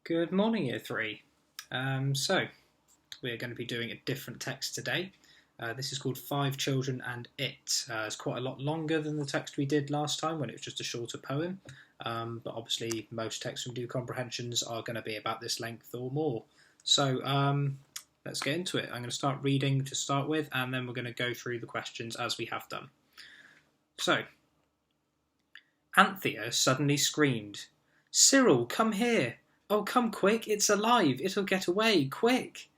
Good morning, Year 3. So, we're going to be doing a different text today. This is called Five Children and It. It's quite a lot longer than the text we did last time when it was just a shorter poem. But obviously, most texts from Do Comprehensions are going to be about this length or more. So, let's get into it. I'm going to start reading to start with, and then we're going to go through the questions as we have done. So, Anthea suddenly screamed, "Cyril, come here! Oh, come quick, it's alive, it'll get away, quick!"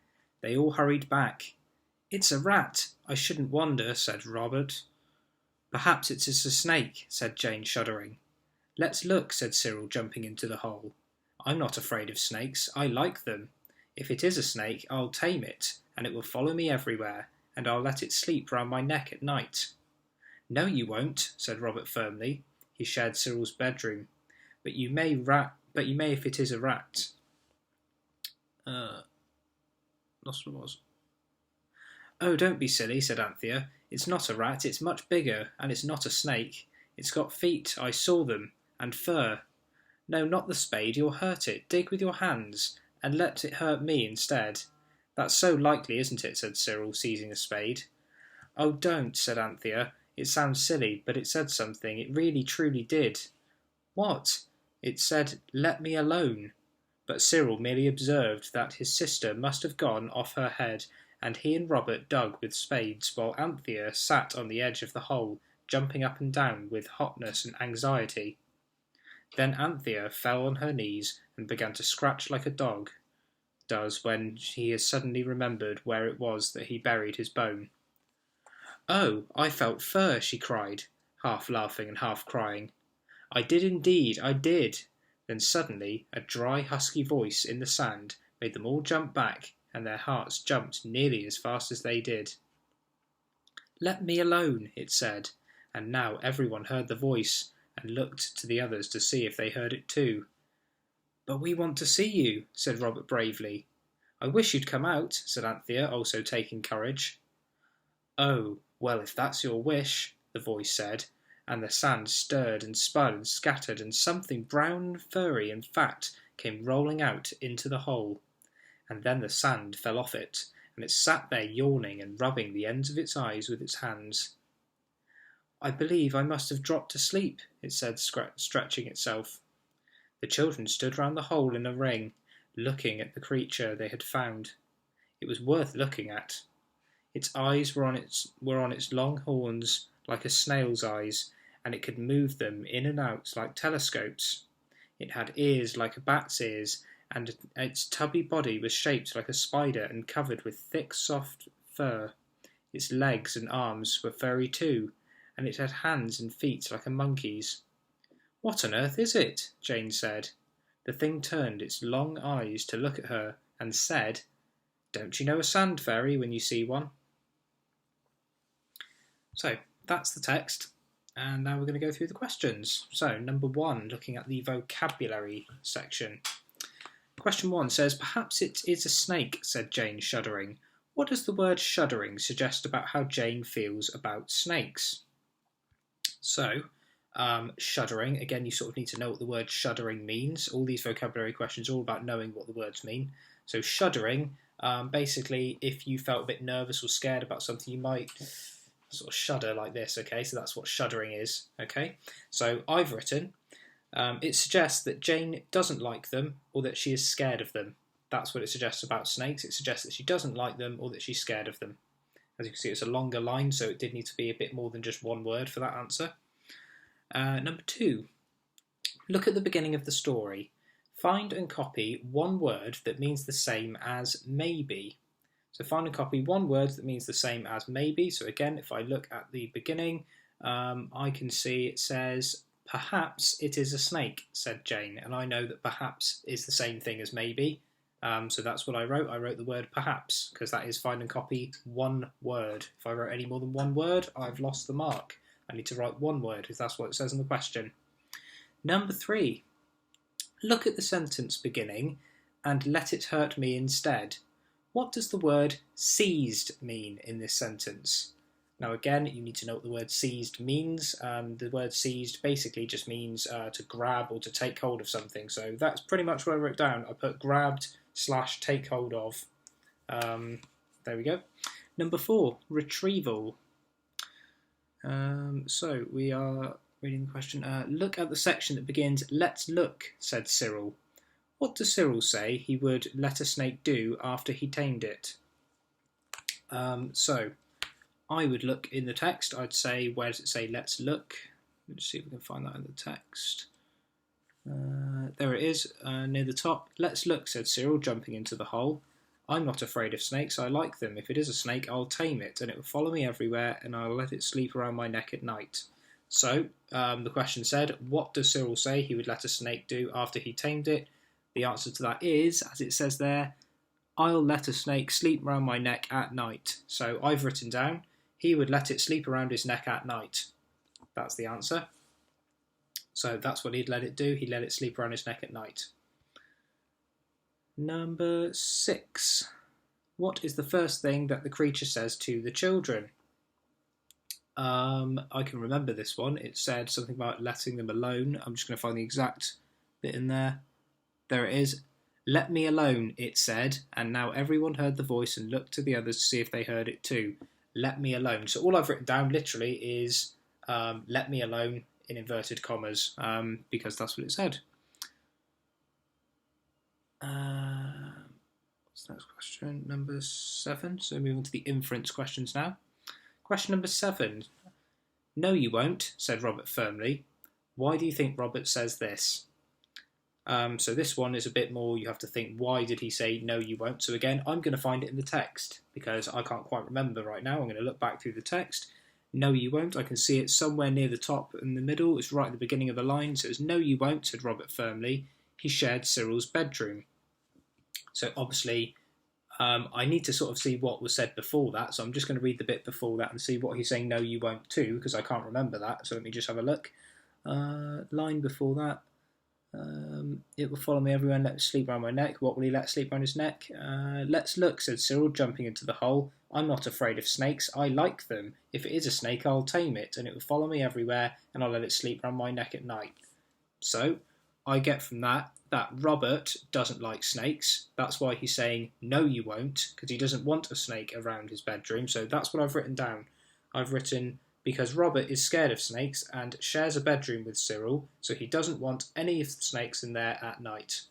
They all hurried back. "It's a rat, I shouldn't wonder," said Robert. "Perhaps it's a snake," said Jane, shuddering. "Let's look," said Cyril, jumping into the hole. "I'm not afraid of snakes, I like them. If it is a snake, I'll tame it, and it will follow me everywhere, and I'll let it sleep round my neck at night." "No, you won't," said Robert firmly. He shared Cyril's bedroom. But you may if it is a rat." Lost what it was. "Oh, don't be silly," said Anthea. "It's not a rat, it's much bigger, and it's not a snake. It's got feet, I saw them, and fur. No, not the spade, you'll hurt it. Dig with your hands, and let it hurt me instead." "That's so likely, isn't it?" said Cyril, seizing a spade. "Oh, don't," said Anthea. "It sounds silly, but it said something. It really, truly did." "What?" "It said, 'Let me alone.'" But Cyril merely observed that his sister must have gone off her head, and he and Robert dug with spades, while Anthea sat on the edge of the hole, jumping up and down with hotness and anxiety. Then Anthea fell on her knees and began to scratch like a dog does when he has suddenly remembered where it was that he buried his bone. "Oh, I felt fur," she cried, half laughing and half crying. "I did indeed, I did." Then suddenly a dry, husky voice in the sand made them all jump back, and their hearts jumped nearly as fast as they did. "Let me alone," it said, and now everyone heard the voice and looked to the others to see if they heard it too. "But we want to see you," said Robert bravely. "I wish you'd come out," said Anthea, also taking courage. "Oh, well, if that's your wish," the voice said, and the sand stirred and spun and scattered, and something brown and furry and fat came rolling out into the hole. And then the sand fell off it, and it sat there yawning and rubbing the ends of its eyes with its hands. "I believe I must have dropped asleep," it said, stretching itself. The children stood round the hole in a ring, looking at the creature they had found. It was worth looking at. Its eyes were on its long horns like a snail's eyes, and it could move them in and out like telescopes. It had ears like a bat's ears, and its tubby body was shaped like a spider and covered with thick, soft fur. Its legs and arms were furry too, and it had hands and feet like a monkey's. "What on earth is it?" Jane said. The thing turned its long eyes to look at her and said, "Don't you know a sand fairy when you see one?" So, that's the text. And now we're going to go through the questions. So, number 1, looking at the vocabulary section. Question 1 says, "Perhaps it is a snake," said Jane, shuddering. What does the word shuddering suggest about how Jane feels about snakes? So, shuddering, again, you sort of need to know what the word shuddering means. All these vocabulary questions are all about knowing what the words mean. So, shuddering, basically, if you felt a bit nervous or scared about something, you might sort of shudder like this, okay? So that's what shuddering is, okay? So I've written, it suggests that Jane doesn't like them or that she is scared of them. That's what it suggests about snakes. It suggests that she doesn't like them or that she's scared of them. As you can see, it's a longer line, so it did need to be a bit more than just one word for that answer. Number 2, look at the beginning of the story. Find and copy one word that means the same as maybe. So find and copy one word that means the same as maybe. So again, if I look at the beginning, I can see it says, "Perhaps it is a snake," said Jane. And I know that perhaps is the same thing as maybe. So that's what I wrote. I wrote the word perhaps, because that is find and copy one word. If I wrote any more than one word, I've lost the mark. I need to write one word, because that's what it says in the question. Number 3, look at the sentence beginning, "and let it hurt me instead." What does the word seized mean in this sentence? Now again, you need to know what the word seized means. The word seized basically just means to grab or to take hold of something. So that's pretty much what I wrote down. I put grabbed / take hold of. There we go. Number 4, retrieval. So we are reading the question. Look at the section that begins, "Let's look," said Cyril. What does Cyril say he would let a snake do after he tamed it? So I would look in the text. I'd say, where does it say "let's look"? Let's see if we can find that in the text. There it is, near the top. "Let's look," said Cyril, jumping into the hole. "I'm not afraid of snakes, I like them. If it is a snake, I'll tame it, and it will follow me everywhere, and I'll let it sleep around my neck at night." So, the question said, what does Cyril say he would let a snake do after he tamed it? The answer to that is, as it says there, "I'll let a snake sleep around my neck at night." So I've written down, he would let it sleep around his neck at night. That's the answer. So that's what he'd let it do. He'd let it sleep around his neck at night. Number 6. What is the first thing that the creature says to the children? I can remember this one. It said something about letting them alone. I'm just going to find the exact bit in there. There it is. "Let me alone," it said, and now everyone heard the voice and looked to the others to see if they heard it too. Let me alone. So all I've written down literally is "let me alone" in inverted commas, because that's what it said. What's the next question? Number 7. So moving on to the inference questions now. Question number 7. "No, you won't," said Robert firmly. Why do you think Robert says this? So this one is a bit more, you have to think, why did he say "no, you won't"? So again, I'm going to find it in the text, because I can't quite remember right now. I'm going to look back through the text. "No, you won't." I can see it somewhere near the top in the middle. It's right at the beginning of the line. So it's "No, you won't," said Robert firmly. He shared Cyril's bedroom. So obviously, I need to sort of see what was said before that. So I'm just going to read the bit before that and see what he's saying "no, you won't" to, because I can't remember that. So let me just have a look. Line before that. "It will follow me everywhere and let it sleep around my neck." What will he let sleep around his neck? "Let's look," said Cyril, jumping into the hole. "I'm not afraid of snakes, I like them. If it is a snake, I'll tame it, and it will follow me everywhere, and I'll let it sleep around my neck at night." So, I get from that Robert doesn't like snakes. That's why he's saying "no, you won't," because he doesn't want a snake around his bedroom. So that's what I've written down. I've written, because Robert is scared of snakes and shares a bedroom with Cyril, so he doesn't want any of the snakes in there at night.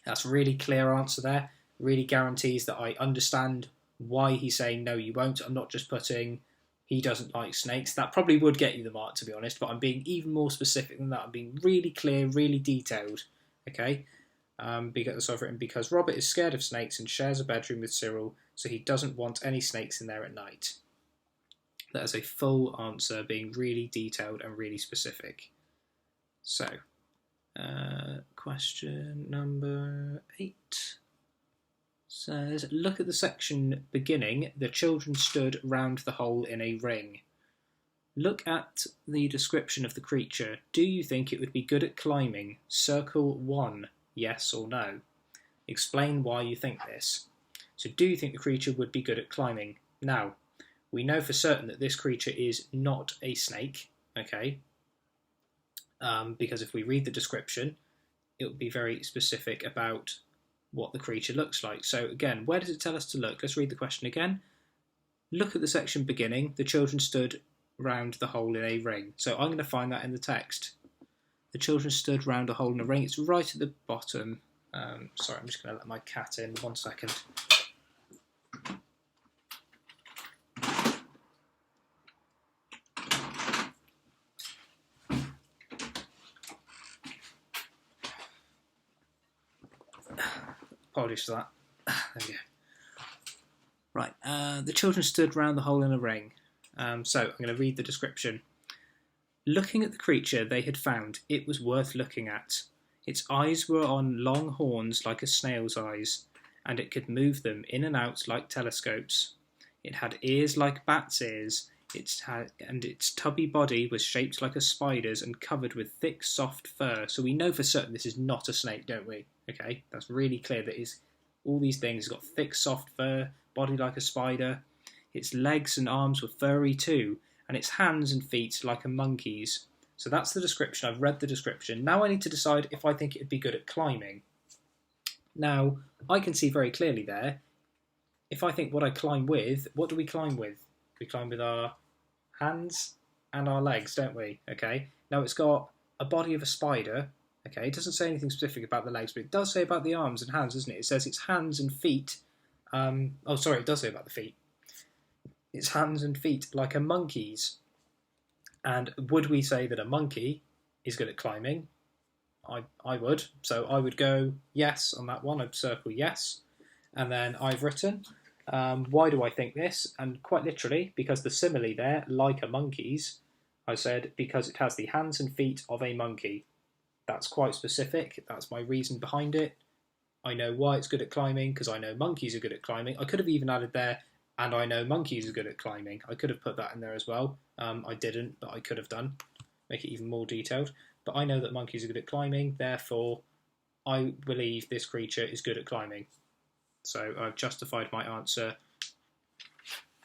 That's a really clear answer there. Really guarantees that I understand why he's saying "no, you won't." I'm not just putting "he doesn't like snakes." That probably would get you the mark, to be honest, but I'm being even more specific than that. I'm being really clear, really detailed. Okay? Because I've written, because Robert is scared of snakes and shares a bedroom with Cyril, so he doesn't want any snakes in there at night. That is a full answer, being really detailed and really specific. So, question number 8 says, "Look at the section beginning, 'The children stood round the hole in a ring.' Look at the description of the creature. Do you think it would be good at climbing? Circle 1, yes or no. Explain why you think this." So, do you think the creature would be good at climbing? Now, we know for certain that this creature is not a snake, okay? Because if we read the description, it will be very specific about what the creature looks like. So again, where does it tell us to look? Let's read the question again. Look at the section beginning. The children stood round the hole in a ring. So I'm going to find that in the text. The children stood round a hole in a ring. It's right at the bottom. Sorry, I'm just going to let my cat in. 1 second. Apologies for that. There we go. Right, the children stood round the hole in a ring. So I'm going to read the description. Looking at the creature they had found, it was worth looking at. Its eyes were on long horns like a snail's eyes, and it could move them in and out like telescopes. It had ears like bat's ears, and its tubby body was shaped like a spider's and covered with thick, soft fur. So we know for certain this is not a snake, don't we? Okay, that's really clear that all these things. It's got thick, soft fur, body like a spider. Its legs and arms were furry too, and its hands and feet like a monkey's. So that's the description. I've read the description. Now I need to decide if I think it'd be good at climbing. Now, I can see very clearly there, if I think what I climb with, what do we climb with? We climb with our hands and our legs, don't we? Okay. Now it's got a body of a spider. Okay. It doesn't say anything specific about the legs, but it does say about the arms and hands, doesn't it? It says its hands and feet. Oh, sorry, it does say about the feet. Its hands and feet like a monkey's. And would we say that a monkey is good at climbing? I would. So I would go yes on that one. I'd circle yes. And then I've written, why do I think this? And quite literally, because the simile there, like a monkey's, I said because it has the hands and feet of a monkey. That's quite specific. That's my reason behind it. I know why it's good at climbing, because I know monkeys are good at climbing. I could have even added there, and I know monkeys are good at climbing. I could have put that in there as well. I didn't, but I could have done. Make it even more detailed. But I know that monkeys are good at climbing, therefore I believe this creature is good at climbing. So I've justified my answer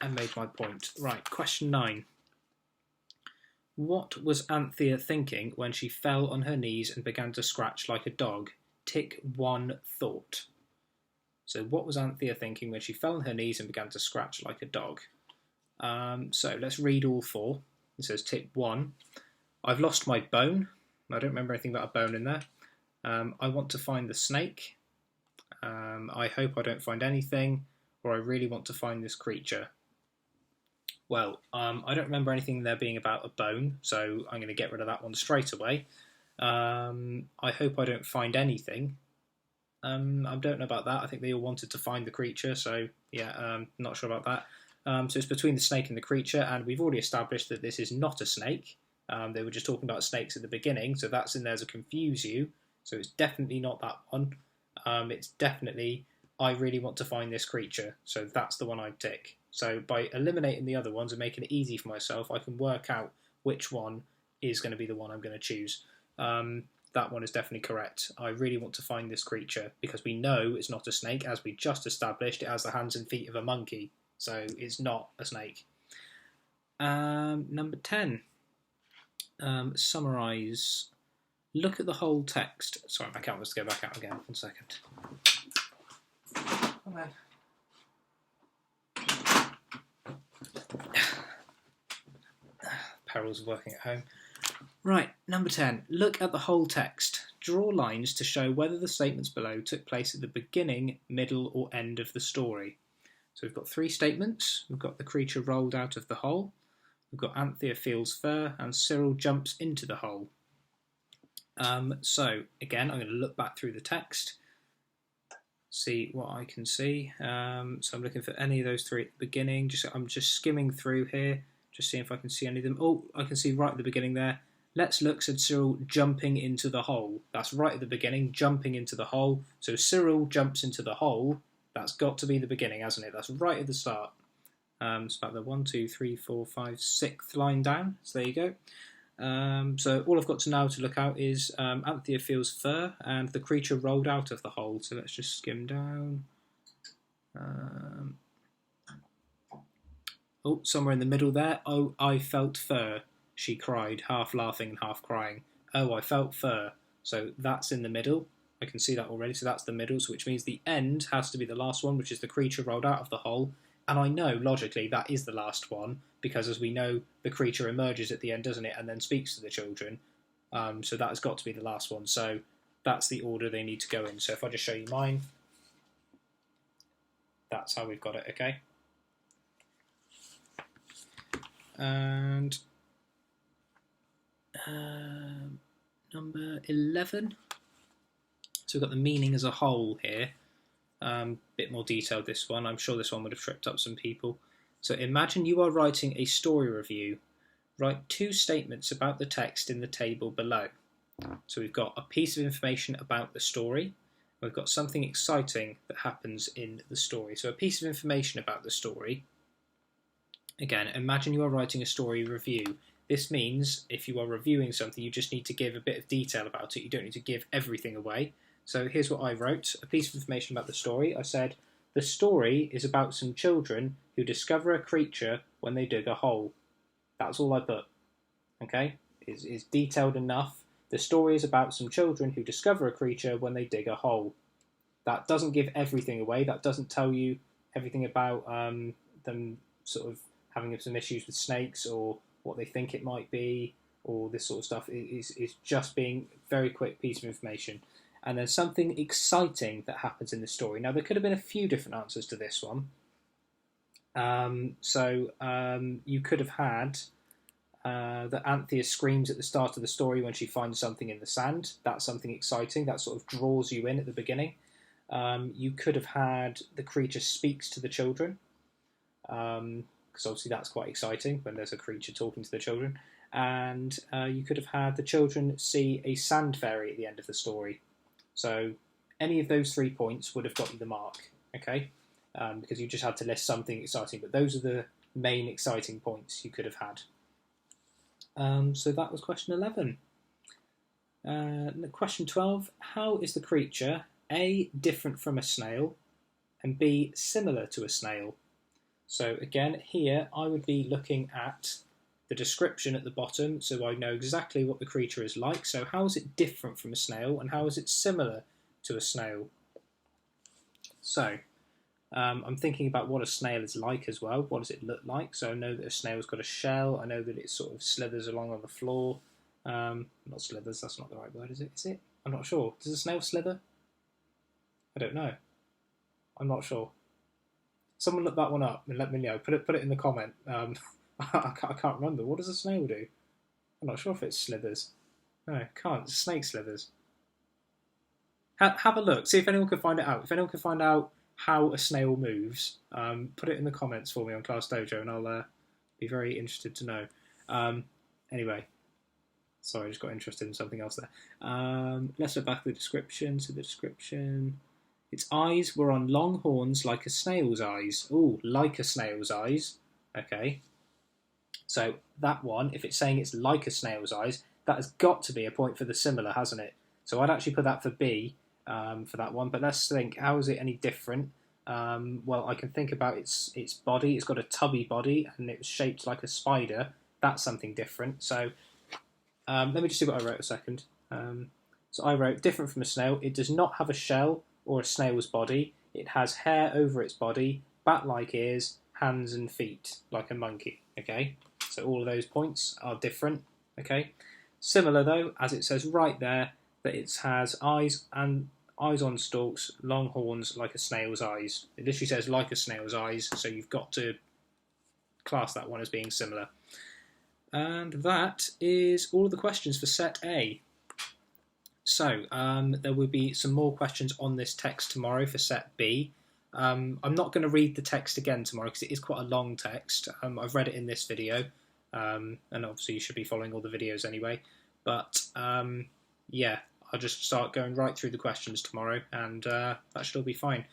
and made my point. Right, question 9. What was Anthea thinking when she fell on her knees and began to scratch like a dog? Tick one thought. So what was Anthea thinking when she fell on her knees and began to scratch like a dog? So let's read all 4. It says tick 1. I've lost my bone. I don't remember anything about a bone in there. I want to find the snake. I hope I don't find anything, or I really want to find this creature. Well, I don't remember anything there being about a bone, so I'm going to get rid of that one straight away. I hope I don't find anything. I don't know about that. I think they all wanted to find the creature, so yeah, not sure about that. So it's between the snake and the creature, and we've already established that this is not a snake. They were just talking about snakes at the beginning, so that's in there to confuse you. So it's definitely not that one. It's definitely, I really want to find this creature. So that's the one I'd tick. So by eliminating the other ones and making it easy for myself, I can work out which one is going to be the one I'm going to choose. That one is definitely correct. I really want to find this creature because we know it's not a snake. As we just established, it has the hands and feet of a monkey. So it's not a snake. Number 10. Summarise. Look at the whole text. Sorry, my cat wants to go back out again. 1 second. Come on. Perils of working at home. Right, number 10. Look at the whole text. Draw lines to show whether the statements below took place at the beginning, middle, or end of the story. So we've got 3 statements. We've got the creature rolled out of the hole. We've got Anthea feels fur, and Cyril jumps into the hole. So, again, I'm going to look back through the text, see what I can see. So I'm looking for any of those 3 at the beginning. I'm just skimming through here, just seeing if I can see any of them. Oh, I can see right at the beginning there. Let's look, said Cyril, jumping into the hole. That's right at the beginning, jumping into the hole. So Cyril jumps into the hole. That's got to be the beginning, hasn't it? That's right at the start. It's about the 1, 2, 3, 4, 5, 6th line down. So there you go. So all I've got to now to look out is Anthea feels fur and the creature rolled out of the hole. So let's just skim down. Oh, somewhere in the middle there. Oh, I felt fur, she cried, half laughing and half crying. Oh, I felt fur. So that's in the middle. I can see that already. So that's the middle, so which means the end has to be the last one, which is the creature rolled out of the hole. And I know, logically, that is the last one, because as we know, the creature emerges at the end, doesn't it, and then speaks to the children. So that has got to be the last one. So that's the order they need to go in. So if I just show you mine, that's how we've got it, okay? And number 11. So we've got the meaning as a whole here. Bit more detailed, this one. I'm sure this one would have tripped up some people. So imagine you are writing a story review. Write 2 statements about the text in the table below. So we've got a piece of information about the story. We've got something exciting that happens in the story. So a piece of information about the story. Again, imagine you are writing a story review. This means if you are reviewing something, you just need to give a bit of detail about it. You don't need to give everything away. So here's what I wrote. A piece of information about the story. I said, The story is about some children who discover a creature when they dig a hole. That's all I put. Okay? It's detailed enough. The story is about some children who discover a creature when they dig a hole. That doesn't give everything away. That doesn't tell you everything about them sort of having some issues with snakes or what they think it might be or this sort of stuff. It's just being a very quick piece of information. And there's something exciting that happens in the story. Now, there could have been a few different answers to this one. You could have had that Anthea screams at the start of the story when she finds something in the sand. That's something exciting. That sort of draws you in at the beginning. You could have had the creature speaks to the children, because obviously that's quite exciting when there's a creature talking to the children. And you could have had the children see a sand fairy at the end of the story. So any of those 3 points would have got you the mark, okay? Because you just had to list something exciting. But those are the main exciting points you could have had. So that was question 11. Question 12. How is the creature A, different from a snail, and B, similar to a snail? So again, here I would be looking at the description at the bottom, so I know exactly what the creature is like. So how is it different from a snail, and how is it similar to a snail? So I'm thinking about what a snail is like as well. What does it look like? So I know that a snail's got a shell. I know that it sort of slithers along on the floor. Not slithers, that's not the right word, is it? Is it? I'm not sure. Does a snail slither? I don't know. I'm not sure. Someone look that one up and let me know. Put it in the comment. I can't remember. What does a snail do? I'm not sure if it slithers. No, it can't. It's snake slithers. Have a look. See if anyone can find it out. If anyone can find out how a snail moves, put it in the comments for me on Class Dojo, and I'll be very interested to know. Anyway, sorry, I just got interested in something else there. Let's go back to the description. So the description, its eyes were on long horns like a snail's eyes. Ooh, like a snail's eyes. Okay. So that one, if it's saying it's like a snail's eyes, that has got to be a point for the similar, hasn't it? So I'd actually put that for B for that one. But let's think, how is it any different? Well, I can think about its body. It's got a tubby body and it was shaped like a spider. That's something different. So let me just see what I wrote a second. So I wrote, different from a snail. It does not have a shell or a snail's body. It has hair over its body, bat-like ears, hands and feet, like a monkey. Okay, so all of those points are different. Okay, similar though, as it says right there, that it has eyes on stalks, long horns like a snail's eyes. It literally says like a snail's eyes, so you've got to class that one as being similar. And that is all of the questions for set A. So there will be some more questions on this text tomorrow for set B. I'm not going to read the text again tomorrow because it is quite a long text. I've read it in this video, and obviously you should be following all the videos anyway. But yeah, I'll just start going right through the questions tomorrow, and that should all be fine.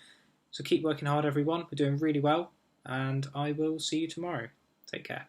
So keep working hard, everyone. We're doing really well, and I will see you tomorrow. Take care.